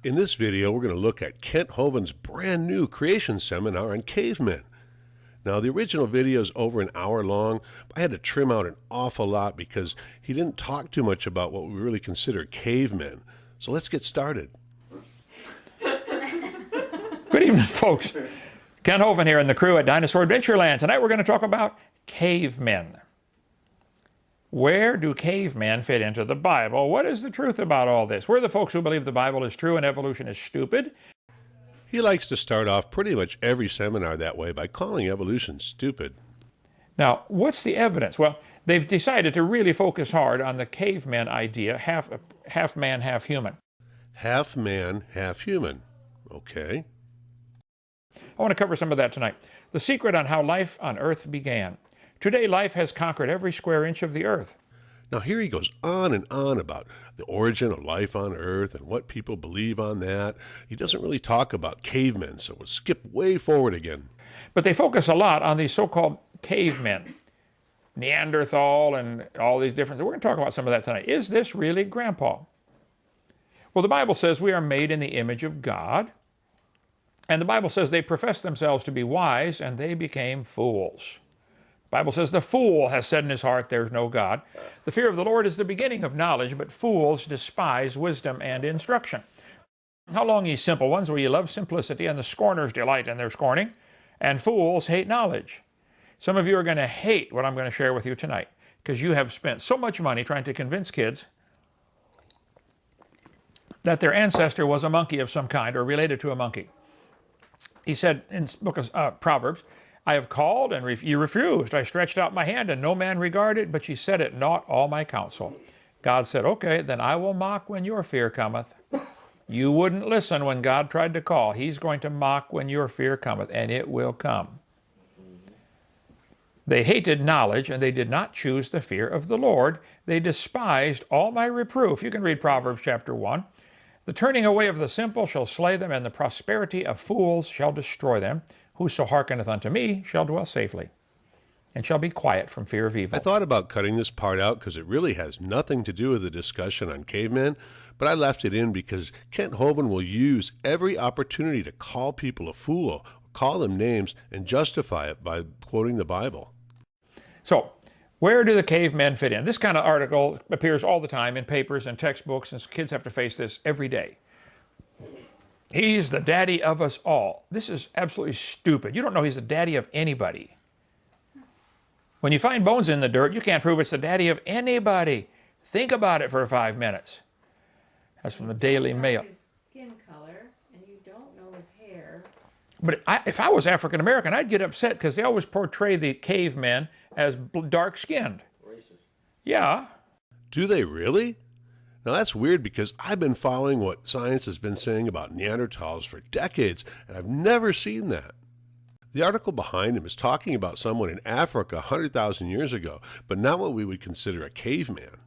In this video, we're going to look at Kent Hovind's brand new creation seminar on cavemen. Now, the original video is over an hour long. I had to trim out an awful lot because he didn't talk too much about what we really consider cavemen. So let's get started. Good evening, folks. Kent Hovind here and the crew at Dinosaur Adventureland. Tonight we're going to talk about cavemen. Where do cavemen fit into the Bible? What is the truth about all this? We're the folks who believe the Bible is true and evolution is stupid. He likes to start off pretty much every seminar that way by calling evolution stupid. Now, what's the evidence? Well, they've decided to really focus hard on the caveman idea, half man, half human. Half man, half human. Okay. I want to cover some of that tonight. The secret on how life on Earth began. Today, life has conquered every square inch of the Earth. Now here he goes on and on about the origin of life on Earth and what people believe on that. He doesn't really talk about cavemen, so we'll skip way forward again. But they focus a lot on these so-called cavemen, Neanderthal and all these different. We're going to talk about some of that tonight. Is this really Grandpa? Well, the Bible says we are made in the image of God. And the Bible says they professed themselves to be wise and they became fools. The Bible says the fool has said in his heart, there's no God. The fear of the Lord is the beginning of knowledge, but fools despise wisdom and instruction. How long, ye simple ones, will ye love simplicity, and the scorners delight in their scorning, and fools hate knowledge. Some of you are going to hate what I'm going to share with you tonight, because you have spent so much money trying to convince kids that their ancestor was a monkey of some kind or related to a monkey. He said in the book of Proverbs, I have called, and you refused. I stretched out my hand, and no man regarded, but ye said it not all my counsel. God said, okay, then I will mock when your fear cometh. You wouldn't listen when God tried to call. He's going to mock when your fear cometh, and it will come. They hated knowledge, and they did not choose the fear of the Lord. They despised all my reproof. You can read Proverbs chapter 1. The turning away of the simple shall slay them, and the prosperity of fools shall destroy them. Whoso hearkeneth unto me shall dwell safely, and shall be quiet from fear of evil. I thought about cutting this part out because it really has nothing to do with the discussion on cavemen, but I left it in because Kent Hovind will use every opportunity to call people a fool, call them names, and justify it by quoting the Bible. So, where do the cavemen fit in? This kind of article appears all the time in papers and textbooks, and kids have to face this every day. He's the daddy of us all. This is absolutely stupid. You don't know he's the daddy of anybody. When you find bones in the dirt, you can't prove it's the daddy of anybody. Think about it for 5 minutes. That's from the Daily Mail. His skin color, and you don't know his hair. But if I was African American, I'd get upset because they always portray the cavemen as dark-skinned. Racist. Yeah. Do they really? Now that's weird because I've been following what science has been saying about Neanderthals for decades, and I've never seen that. The article behind him is talking about someone in Africa 100,000 years ago, but not what we would consider a caveman.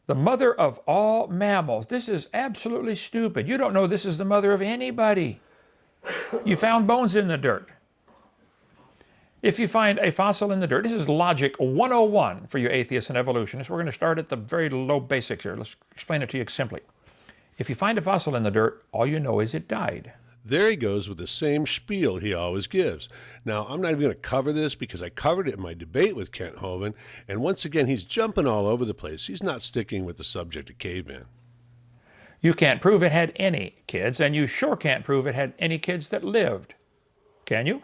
The mother of all mammals. This is absolutely stupid. You don't know this is the mother of anybody. You found bones in the dirt. If you find a fossil in the dirt, this is logic 101 for you atheists and evolutionists. We're going to start at the very low basics here. Let's explain it to you simply. If you find a fossil in the dirt, all you know is it died. There he goes with the same spiel he always gives. Now, I'm not even going to cover this because I covered it in my debate with Kent Hovind, and once again, he's jumping all over the place. He's not sticking with the subject of cavemen. You can't prove it had any kids, and you sure can't prove it had any kids that lived. Can you?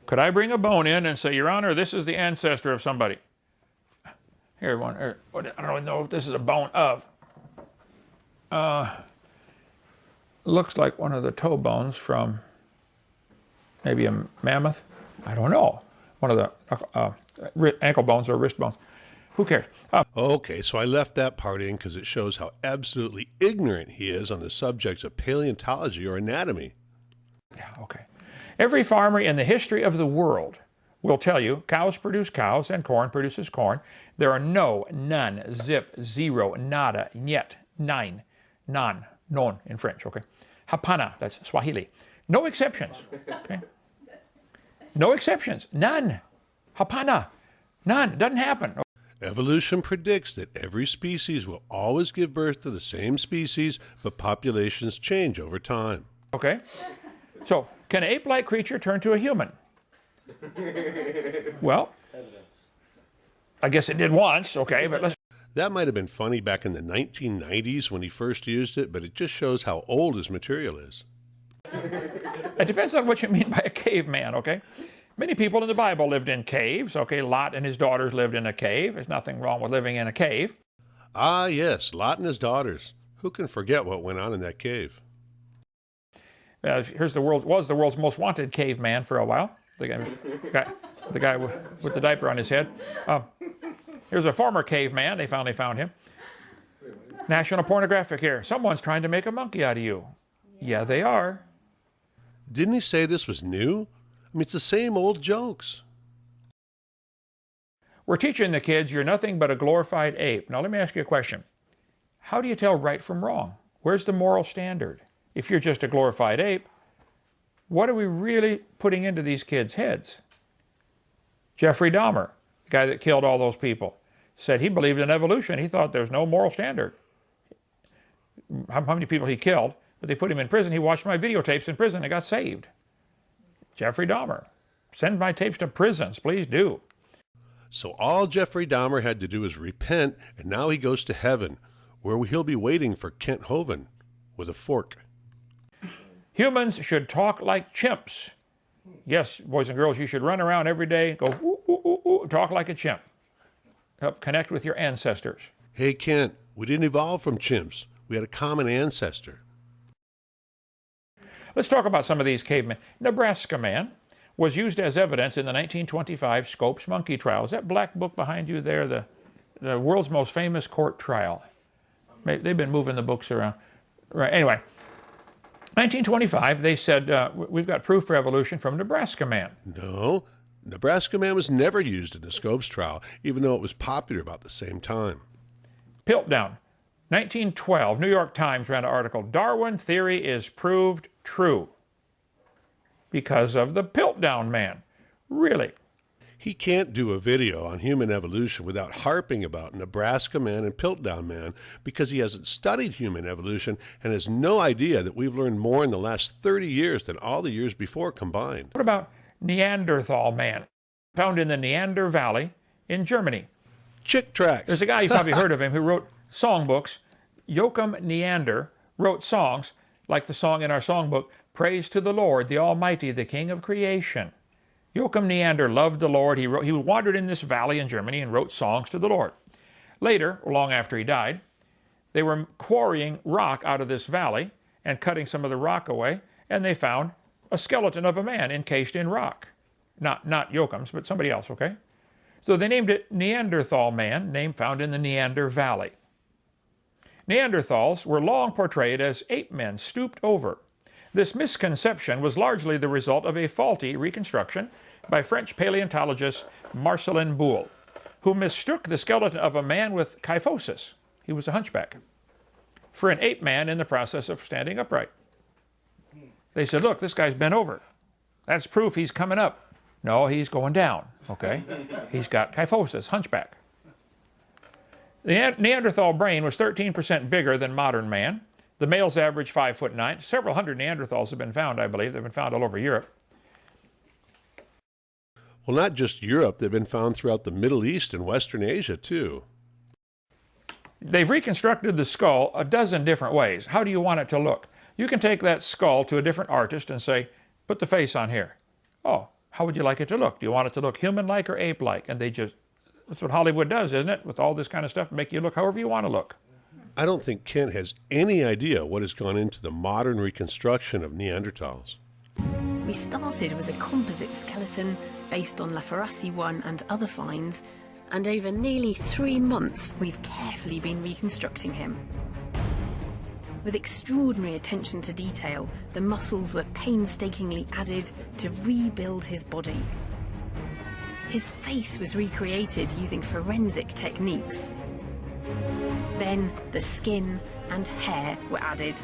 Could I bring a bone in and say, Your Honor, this is the ancestor of somebody? Here, one. Here, I don't know if this is a bone of. Looks like one of the toe bones from maybe a mammoth. I don't know. One of the ankle bones or wrist bones. Who cares? Okay, so I left that part in because it shows how absolutely ignorant he is on the subjects of paleontology or anatomy. Yeah, okay. Every farmer in the history of the world will tell you cows produce cows and corn produces corn. There are no, none, zip, zero, nada, niet, nine, non, non in French, okay? Hapana, that's Swahili. No exceptions, okay? No exceptions, none. Hapana, none, doesn't happen. Evolution predicts that every species will always give birth to the same species, but populations change over time. Okay? So, can an ape-like creature turn to a human? Well, I guess it did once, okay, but let's... That might have been funny back in the 1990s when he first used it, but it just shows how old his material is. It depends on what you mean by a caveman, okay? Many people in the Bible lived in caves, okay? Lot and his daughters lived in a cave. There's nothing wrong with living in a cave. Ah, yes, Lot and his daughters. Who can forget what went on in that cave? Here's the world's most wanted caveman for a while. The guy with the diaper on his head. Here's a former caveman. They finally found him. National Pornographic here. Someone's trying to make a monkey out of you. Yeah, they are. Didn't he say this was new? I mean, it's the same old jokes. We're teaching the kids you're nothing but a glorified ape. Now let me ask you a question. How do you tell right from wrong? Where's the moral standard? If you're just a glorified ape, what are we really putting into these kids' heads? Jeffrey Dahmer, the guy that killed all those people, said he believed in evolution. He thought there's no moral standard. How many people he killed, but they put him in prison. He watched my videotapes in prison and got saved. Jeffrey Dahmer. Send my tapes to prisons, please do. So all Jeffrey Dahmer had to do was repent, and now he goes to heaven, where he'll be waiting for Kent Hovind with a fork. Humans should talk like chimps. Yes, boys and girls, you should run around every day, go ooh, ooh, ooh, ooh, talk like a chimp. Help connect with your ancestors. Hey, Kent, we didn't evolve from chimps. We had a common ancestor. Let's talk about some of these cavemen. Nebraska man was used as evidence in the 1925 Scopes monkey trial. Is that black book behind you there, the world's most famous court trial? They've been moving the books around. Right. Anyway, 1925, they said, we've got proof for evolution from Nebraska man. No, Nebraska man was never used in the Scopes trial, even though it was popular about the same time. Piltdown. 1912, New York Times ran an article, Darwin theory is proved true because of the Piltdown man. Really? He can't do a video on human evolution without harping about Nebraska man and Piltdown man because he hasn't studied human evolution and has no idea that we've learned more in the last 30 years than all the years before combined. What about Neanderthal man, found in the Neander Valley in Germany? Chick tracks. There's a guy, you've probably heard of him, who wrote songbooks. Joachim Neander wrote songs like the song in our songbook, Praise to the Lord, the Almighty, the King of Creation. Joachim Neander loved the Lord. He wandered in this valley in Germany and wrote songs to the Lord. Later, long after he died, they were quarrying rock out of this valley and cutting some of the rock away, and they found a skeleton of a man encased in rock. Not Joachim's, but somebody else, okay? So they named it Neanderthal man, name found in the Neander Valley. Neanderthals were long portrayed as ape men stooped over. This misconception was largely the result of a faulty reconstruction by French paleontologist Marcelin Boule, who mistook the skeleton of a man with kyphosis, he was a hunchback, for an ape man in the process of standing upright. They said, look, this guy's bent over. That's proof he's coming up. No, he's going down, okay? He's got kyphosis, hunchback. The Neanderthal brain was 13% bigger than modern man. The males average 5'9". Several hundred Neanderthals have been found, I believe. They've been found all over Europe. Well, not just Europe. They've been found throughout the Middle East and Western Asia, too. They've reconstructed the skull a dozen different ways. How do you want it to look? You can take that skull to a different artist and say, put the face on here. Oh, how would you like it to look? Do you want it to look human-like or ape-like? And that's what Hollywood does, isn't it? With all this kind of stuff, make you look however you want to look. I don't think Kent has any idea what has gone into the modern reconstruction of Neanderthals. We started with a composite skeleton based on Laforasie 1 and other finds, and over nearly 3 months we've carefully been reconstructing him. With extraordinary attention to detail, the muscles were painstakingly added to rebuild his body. His face was recreated using forensic techniques. Then the skin and hair were added.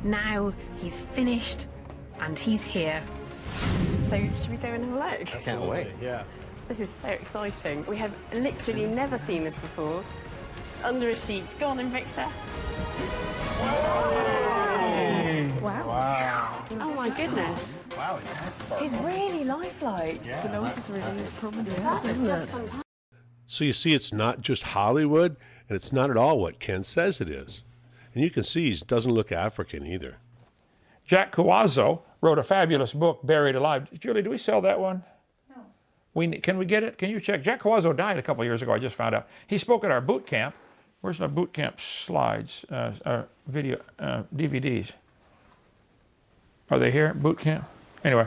Now he's finished and he's here. So should we go and have a look? Can't wait. Yeah. This is so exciting. We have literally never seen this before. Under a sheet. Go on then, Victor. Wow. Oh my goodness. Wow, his eyes sparkle. He's really lifelike. Yeah, the nose is really prominent, That is isn't just it? fantastic. So you see, it's not just Hollywood, and it's not at all what Ken says it is. And you can see he doesn't look African either. Jack Cuazzo wrote a fabulous book, Buried Alive. Julie, do we sell that one? No. Can we get it? Can you check? Jack Cuazzo died a couple of years ago, I just found out. He spoke at our boot camp. Where's the boot camp slides, video, DVDs? Are they here, boot camp? Anyway.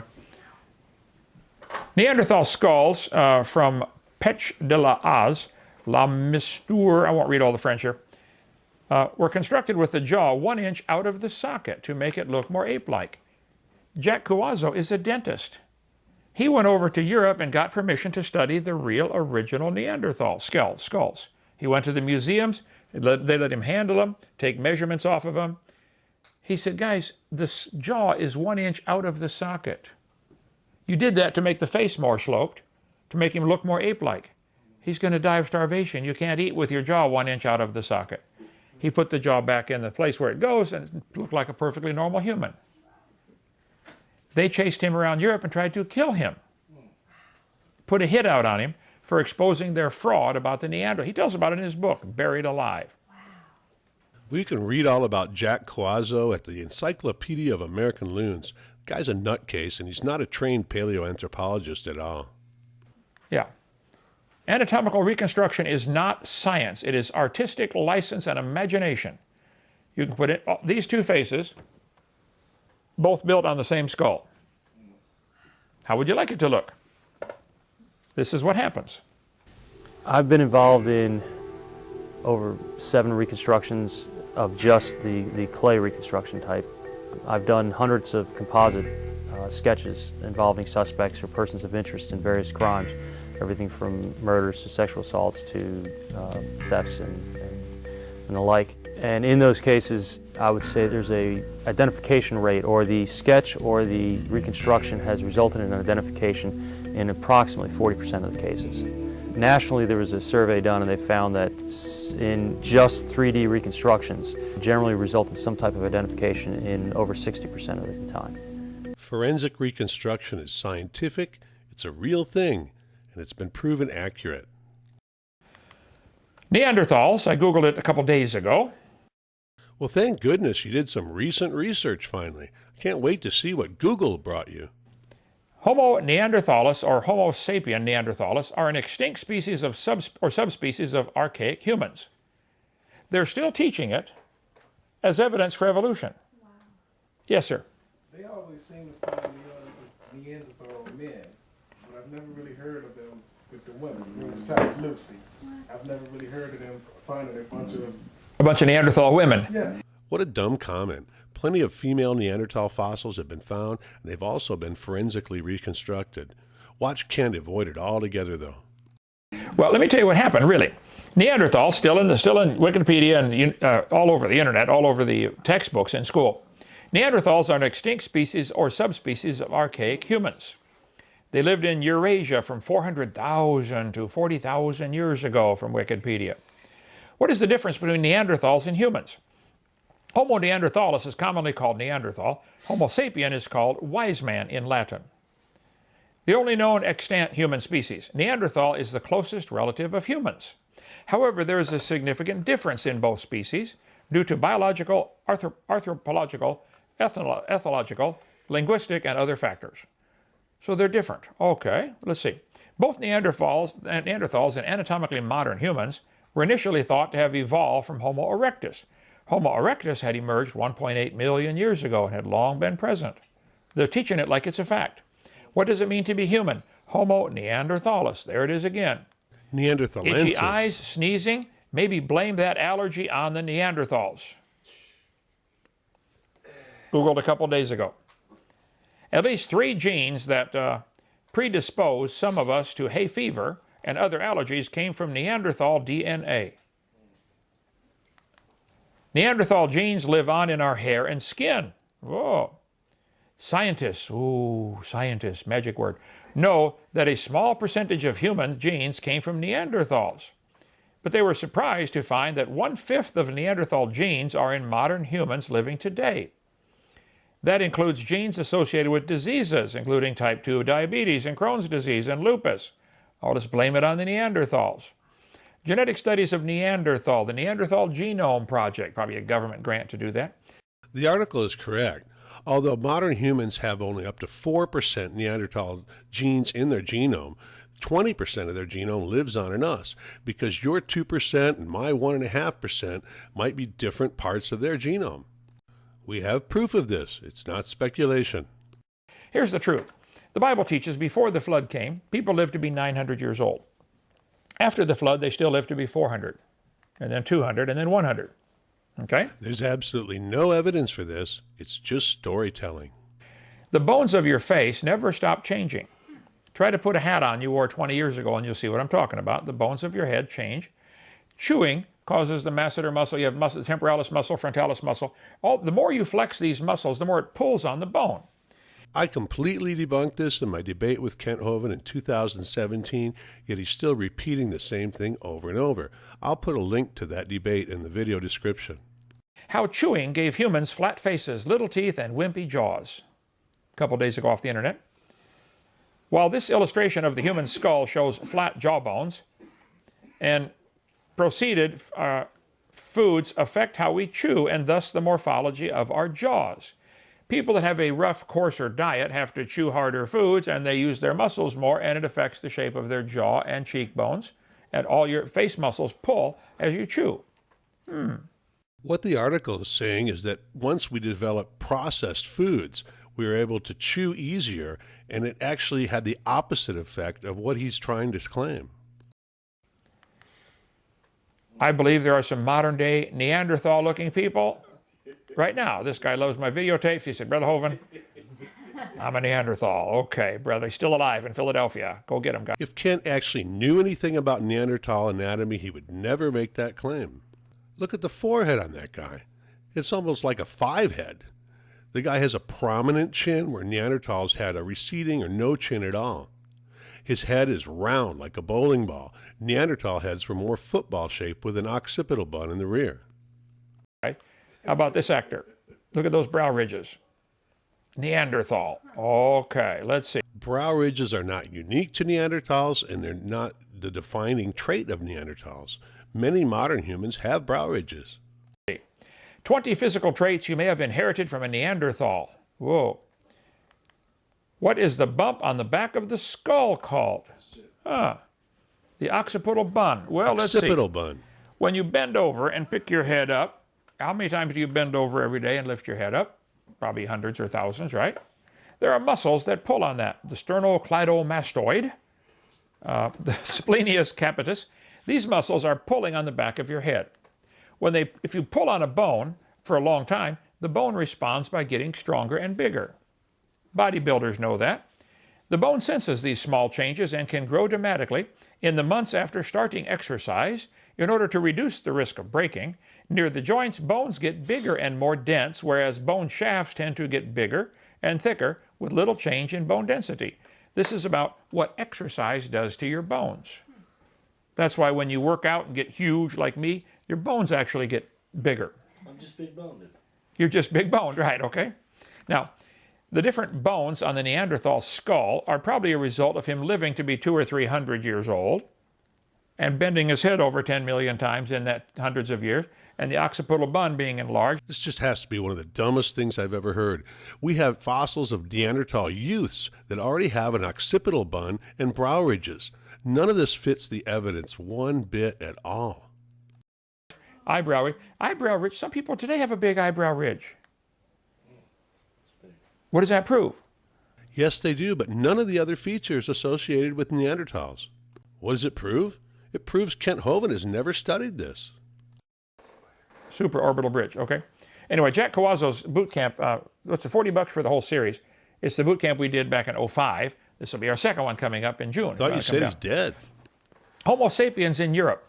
Neanderthal skulls from Pech de la Az, La Misture, I won't read all the French here, were constructed with the jaw 1 inch out of the socket to make it look more ape-like. Jack Cuazzo is a dentist. He went over to Europe and got permission to study the real original Neanderthal skulls. He went to the museums, they let him handle them, take measurements off of them. He said, guys, this jaw is 1 inch out of the socket. You did that to make the face more sloped, to make him look more ape-like. He's going to die of starvation. You can't eat with your jaw 1 inch out of the socket. He put the jaw back in the place where it goes and it looked like a perfectly normal human. They chased him around Europe and tried to kill him. Put a hit out on him for exposing their fraud about the Neanderthal. He tells about it in his book, Buried Alive. Well, you can read all about Jack Cuazzo at the Encyclopedia of American Loons. The guy's a nutcase, and he's not a trained paleoanthropologist at all. Yeah. Anatomical reconstruction is not science. It is artistic license and imagination. You can put in these two faces, both built on the same skull. How would you like it to look? This is what happens. I've been involved in over 7 reconstructions of just the clay reconstruction type. I've done hundreds of composite sketches involving suspects or persons of interest in various crimes, everything from murders to sexual assaults to thefts and the like. And in those cases, I would say there's a identification rate, or the sketch or the reconstruction has resulted in an identification in approximately 40% of the cases. Nationally, there was a survey done and they found that in just 3D reconstructions generally result in some type of identification in over 60% of the time. Forensic reconstruction is scientific, it's a real thing, and it's been proven accurate. Neanderthals, I Googled it a couple days ago. Well, thank goodness you did some recent research finally. I can't wait to see what Google brought you. Homo Neanderthalis or Homo sapien Neanderthalis are an extinct species of subspecies of archaic humans. They're still teaching it as evidence for evolution. Wow. Yes, sir. They always seem to find the Neanderthal men, but I've never really heard of them with the women. Besides Lucy, I've never really heard of them finding a bunch of Neanderthal women. Yes. What a dumb comment. Plenty of female Neanderthal fossils have been found, and they've also been forensically reconstructed. Watch Kent avoid it altogether, though. Well, let me tell you what happened, really. Neanderthal, still in Wikipedia and all over the internet, all over the textbooks in school. Neanderthals are an extinct species or subspecies of archaic humans. They lived in Eurasia from 400,000 to 40,000 years ago from Wikipedia. What is the difference between Neanderthals and humans? Homo neanderthalis is commonly called Neanderthal. Homo sapien is called wise man in Latin. The only known extant human species, Neanderthal is the closest relative of humans. However, there is a significant difference in both species due to biological, anthropological, ethological, linguistic, and other factors. So they're different. Okay, let's see. Both Neanderthals and anatomically modern humans were initially thought to have evolved from Homo erectus. Homo erectus had emerged 1.8 million years ago and had long been present. They're teaching it like it's a fact. What does it mean to be human? Homo neanderthalis. There it is again. Neanderthalensis. Itchy eyes, sneezing. Maybe blame that allergy on the Neanderthals. Googled a couple days ago. At least 3 genes that predispose some of us to hay fever and other allergies came from Neanderthal DNA. Neanderthal genes live on in our hair and skin. Whoa. Scientists, magic word, know that a small percentage of human genes came from Neanderthals. But they were surprised to find that 1/5 of Neanderthal genes are in modern humans living today. That includes genes associated with diseases, including type 2 diabetes and Crohn's disease and lupus. I'll just blame it on the Neanderthals. Genetic studies of Neanderthal, the Neanderthal Genome Project, probably a government grant to do that. The article is correct. Although modern humans have only up to 4% Neanderthal genes in their genome, 20% of their genome lives on in us, because your 2% and my 1.5% might be different parts of their genome. We have proof of this. It's not speculation. Here's the truth. The Bible teaches before the flood came, people lived to be 900 years old. After the flood, they still lived to be 400, and then 200, and then 100. Okay? There's absolutely no evidence for this. It's just storytelling. The bones of your face never stop changing. Try to put a hat on you wore 20 years ago, and you'll see what I'm talking about. The bones of your head change. Chewing causes the masseter muscle. You have muscle, temporalis muscle, frontalis muscle. The more you flex these muscles, the more it pulls on the bone. I completely debunked this in my debate with Kent Hovind in 2017, yet he's still repeating the same thing over and over. I'll put a link to that debate in the video description. How chewing gave humans flat faces, little teeth, and wimpy jaws. A couple days ago off the internet. While this illustration of the human skull shows flat jawbones, and proceeded foods affect how we chew and thus the morphology of our jaws. People that have a rough, coarser diet have to chew harder foods, and they use their muscles more, and it affects the shape of their jaw and cheekbones, and all your face muscles pull as you chew. What the article is saying is that once we develop processed foods, we were able to chew easier, and it actually had the opposite effect of what he's trying to claim. I believe there are some modern-day Neanderthal-looking people. Right now, this guy loves my videotapes. He said, Brother Hovind, I'm a Neanderthal. Okay, brother, he's still alive in Philadelphia. Go get him, guys. If Kent actually knew anything about Neanderthal anatomy, he would never make that claim. Look at the forehead on that guy. It's almost like a 5 head. The guy has a prominent chin where Neanderthals had a receding or no chin at all. His head is round like a bowling ball. Neanderthal heads were more football shaped with an occipital bun in the rear. Right. How about this actor? Look at those brow ridges. Neanderthal. Okay, let's see. Brow ridges are not unique to Neanderthals, and they're not the defining trait of Neanderthals. Many modern humans have brow ridges. 20 physical traits you may have inherited from a Neanderthal. Whoa. What is the bump on the back of the skull called? The occipital bun. Well, let's see. Occipital bun. When you bend over and pick your head up, how many times do you bend over every day and lift your head up? Probably hundreds or thousands, right? There are muscles that pull on that. The sternocleidomastoid, the splenius capitis. These muscles are pulling on the back of your head. If you pull on a bone for a long time, the bone responds by getting stronger and bigger. Bodybuilders know that. The bone senses these small changes and can grow dramatically in the months after starting exercise in order to reduce the risk of breaking. Near the joints, bones get bigger and more dense, whereas bone shafts tend to get bigger and thicker with little change in bone density. This is about what exercise does to your bones. That's why when you work out and get huge like me, your bones actually get bigger. I'm just big boned. You're just big boned, right, okay? Now, the different bones on the Neanderthal skull are probably a result of him living to be 200 or 300 years old and bending his head over 10 million times in that hundreds of years, and the occipital bun being enlarged. This just has to be one of the dumbest things I've ever heard. We have fossils of Neanderthal youths that already have an occipital bun and brow ridges. None of this fits the evidence one bit at all. Eyebrow ridge. Some people today have a big eyebrow ridge. What does that prove? Yes, they do, but none of the other features associated with Neanderthals. What does it prove? It proves Kent Hovind has never studied this. Supraorbital bridge, okay. Anyway, Jack Cawazzo's boot camp, what's the $40 for the whole series? It's the boot camp we did back in 2005. This will be our second one coming up in June. I thought you said he's dead. Homo sapiens in Europe.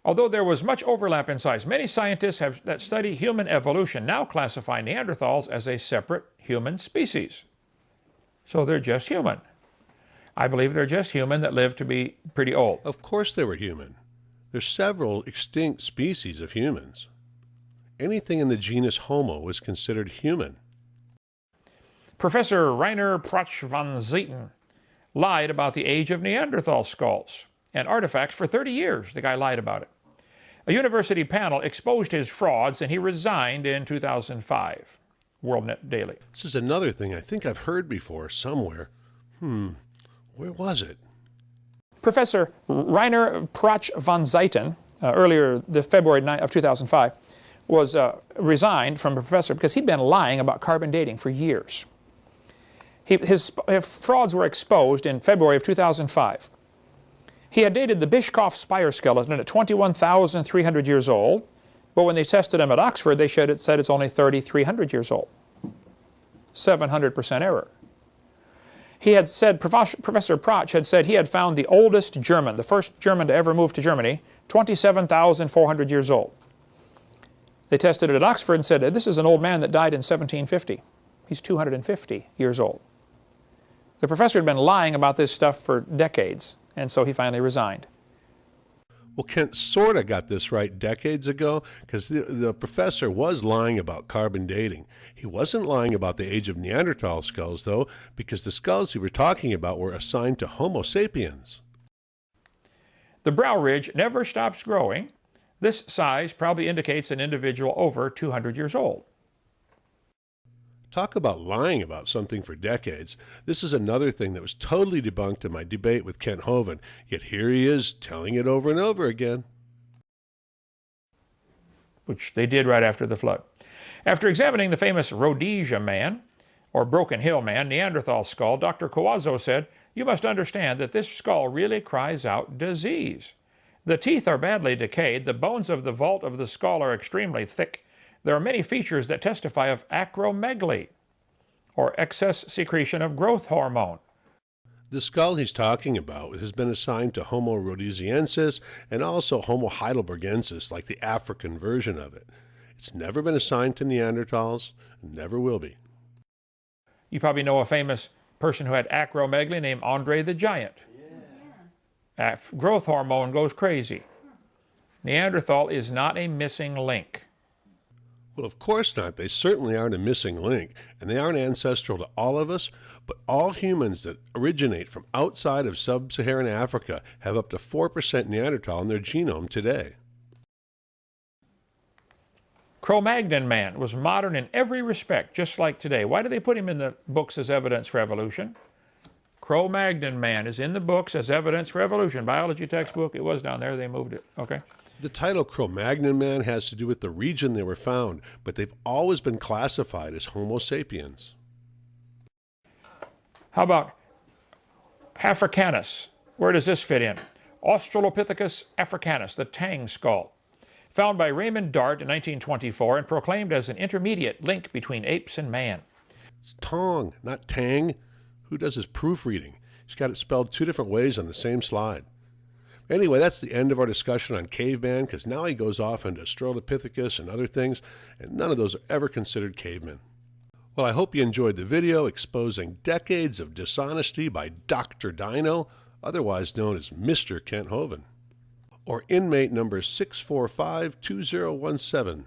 Although there was much overlap in size, many scientists that study human evolution now classify Neanderthals as a separate human species. So they're just human. I believe they're just human that live to be pretty old. Of course they were human. There's several extinct species of humans. Anything in the genus Homo was considered human. Professor Rainer Protsch von Zeiten lied about the age of Neanderthal skulls and artifacts for 30 years. The guy lied about it. A university panel exposed his frauds and he resigned in 2005. WorldNet Daily. This is another thing I think I've heard before somewhere. Where was it? Professor Rainer Protsch von Zeiten, earlier February 9 of 2005, was resigned from a professor because he'd been lying about carbon dating for years. His frauds were exposed in February of 2005. He had dated the Bischoff spire skeleton at 21,300 years old, but when they tested him at Oxford, they said it's only 3,300 years old. 700% error. He had said, Professor Protsch had said he had found the oldest German, the first German to ever move to Germany, 27,400 years old. They tested it at Oxford and said, this is an old man that died in 1750. He's 250 years old. The professor had been lying about this stuff for decades, and so he finally resigned. Well, Kent sort of got this right decades ago, because the professor was lying about carbon dating. He wasn't lying about the age of Neanderthal skulls, though, because the skulls he were talking about were assigned to Homo sapiens. The brow ridge never stops growing. This size probably indicates an individual over 200 years old. Talk about lying about something for decades. This is another thing that was totally debunked in my debate with Kent Hovind, yet here he is telling it over and over again. Which they did right after the flood. After examining the famous Rhodesia man, or Broken Hill man, Neanderthal skull, Dr. Coazzo said, "You must understand that this skull really cries out disease. The teeth are badly decayed, the bones of the vault of the skull are extremely thick. There are many features that testify of acromegaly, or excess secretion of growth hormone." The skull he's talking about has been assigned to Homo rhodesiensis and also Homo heidelbergensis, like the African version of it. It's never been assigned to Neanderthals, and never will be. You probably know a famous person who had acromegaly named Andre the Giant. Yeah. Growth hormone goes crazy. Neanderthal is not a missing link. Well, of course not. They certainly aren't a missing link, and they aren't ancestral to all of us, but all humans that originate from outside of sub-Saharan Africa have up to 4% Neanderthal in their genome today. Cro-Magnon man was modern in every respect, just like today. Why do they put him in the books as evidence for evolution? Cro-Magnon man is in the books as evidence for evolution. Biology textbook, it was down there, they moved it, okay? The title Cro-Magnon man has to do with the region they were found, but they've always been classified as Homo sapiens. How about Africanus? Where does this fit in? Australopithecus africanus, the Tang skull, found by Raymond Dart in 1924 and proclaimed as an intermediate link between apes and man. It's Tong, not Tang. Who does his proofreading? He's got it spelled two different ways on the same slide. Anyway, that's the end of our discussion on caveman, because now he goes off into Australopithecus and other things, and none of those are ever considered cavemen. Well, I hope you enjoyed the video exposing decades of dishonesty by Dr. Dino, otherwise known as Mr. Kent Hovind, or inmate number 6452017.